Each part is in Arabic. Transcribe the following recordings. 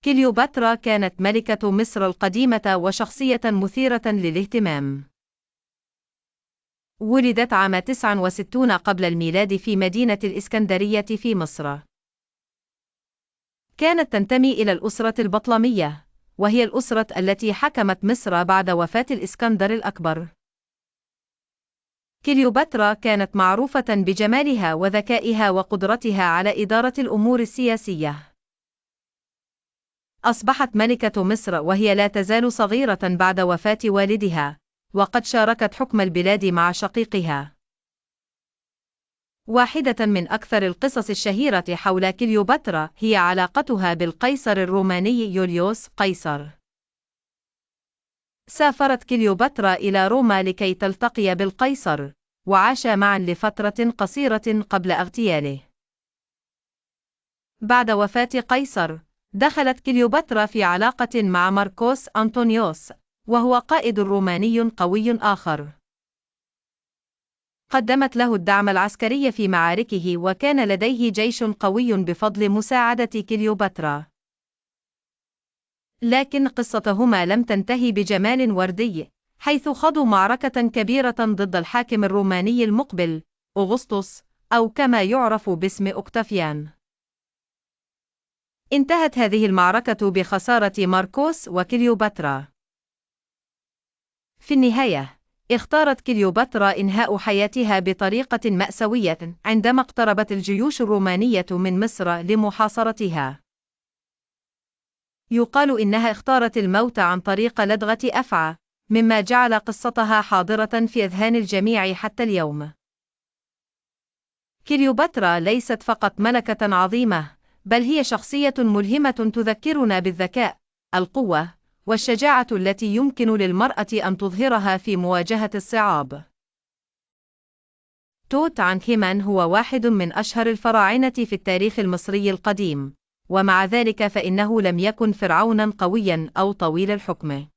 كليوباترا كانت ملكة مصر القديمة وشخصية مثيرة للاهتمام. ولدت عام 69 قبل الميلاد في مدينة الإسكندرية في مصر. كانت تنتمي إلى الأسرة البطلمية، وهي الأسرة التي حكمت مصر بعد وفاة الإسكندر الأكبر. كليوباترا كانت معروفة بجمالها وذكائها وقدرتها على إدارة الأمور السياسية. أصبحت ملكة مصر وهي لا تزال صغيرة بعد وفاة والدها، وقد شاركت حكم البلاد مع شقيقها. واحدة من أكثر القصص الشهيرة حول كليوباترا هي علاقتها بالقيصر الروماني يوليوس قيصر. سافرت كليوباترا إلى روما لكي تلتقي بالقيصر، وعاشا معا لفترة قصيرة قبل اغتياله. بعد وفاة قيصر، دخلت كليوباترا في علاقة مع ماركوس أنطونيوس، وهو قائد روماني قوي آخر. قدمت له الدعم العسكري في معاركه، وكان لديه جيش قوي بفضل مساعدة كليوباترا. لكن قصتهما لم تنتهي بجمال وردي، حيث خاضوا معركة كبيرة ضد الحاكم الروماني المقبل، أغسطس، أو كما يعرف باسم أوكتافيان. انتهت هذه المعركة بخسارة ماركوس وكليوباترا. في النهاية، اختارت كليوباترا إنهاء حياتها بطريقة مأساوية عندما اقتربت الجيوش الرومانية من مصر لمحاصرتها. يقال إنها اختارت الموت عن طريق لدغة أفعى، مما جعل قصتها حاضرة في أذهان الجميع حتى اليوم. كليوباترا ليست فقط ملكة عظيمة، بل هي شخصية ملهمة تذكرنا بالذكاء، القوة، والشجاعة التي يمكن للمرأة أن تظهرها في مواجهة الصعاب. توت عنخ آمون هو واحد من أشهر الفراعنة في التاريخ المصري القديم، ومع ذلك فإنه لم يكن فرعوناً قوياً أو طويل الحكم.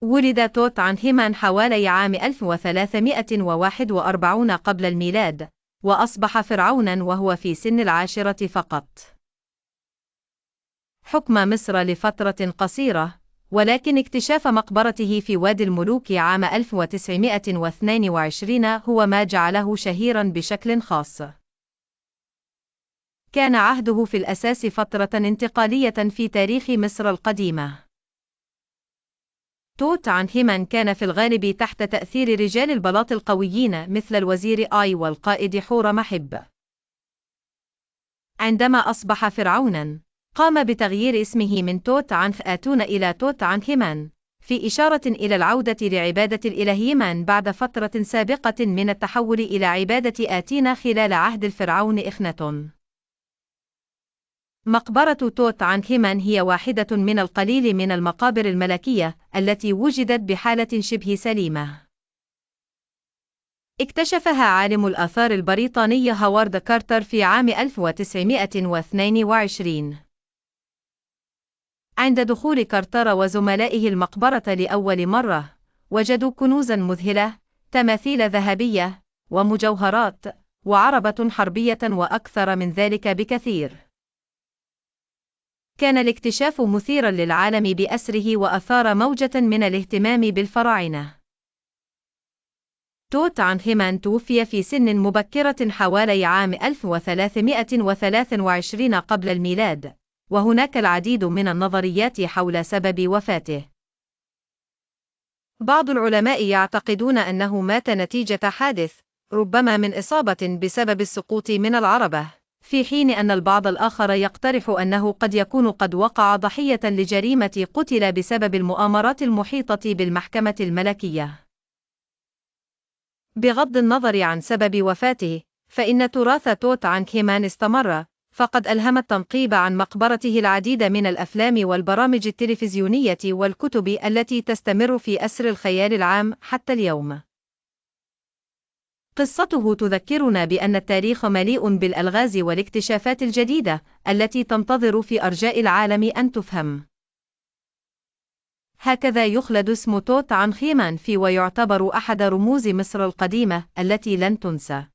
ولد توت عنخ آمون حوالي عام 1341 قبل الميلاد، وأصبح فرعوناً وهو في سن 10 فقط. حكم مصر لفترة قصيرة، ولكن اكتشاف مقبرته في وادي الملوك عام 1922 هو ما جعله شهيراً بشكل خاص. كان عهده في الأساس فترة انتقالية في تاريخ مصر القديمة. توت عنخ آمون كان في الغالب تحت تأثير رجال البلاط القويين مثل الوزير آي والقائد حور محب. عندما أصبح فرعوناً، قام بتغيير اسمه من توت عنخ آتون إلى توت عنخ آمون، في إشارة إلى العودة لعبادة الإله آمون بعد فترة سابقة من التحول إلى عبادة آتينا خلال عهد الفرعون إخناتون. مقبرة توت عنخ آمون هي واحدة من القليل من المقابر الملكية التي وجدت بحالة شبه سليمة. اكتشفها عالم الآثار البريطاني هوارد كارتر في عام 1922. عند دخول كارتر وزملائه المقبرة لأول مرة، وجدوا كنوزاً مذهلة، تماثيل ذهبية، ومجوهرات، وعربة حربية وأكثر من ذلك بكثير. كان الاكتشاف مثيراً للعالم بأسره وأثار موجة من الاهتمام بالفراعنة. توت عنخ آمون توفي في سن مبكرة حوالي عام 1323 قبل الميلاد، وهناك العديد من النظريات حول سبب وفاته. بعض العلماء يعتقدون أنه مات نتيجة حادث، ربما من إصابة بسبب السقوط من العربة، في حين أن البعض الآخر يقترح أنه قد يكون قد وقع ضحية لجريمة قتل بسبب المؤامرات المحيطة بالمحكمة الملكية. بغض النظر عن سبب وفاته، فإن تراث توت عنخ آمون استمر، فقد ألهم التنقيب عن مقبرته العديد من الأفلام والبرامج التلفزيونية والكتب التي تستمر في أسر الخيال العام حتى اليوم. قصته تذكرنا بأن التاريخ مليء بالألغاز والاكتشافات الجديدة التي تنتظر في أرجاء العالم أن تفهم. هكذا يخلد اسم توت عنخ آمون في ويعتبر أحد رموز مصر القديمة التي لن تنسى.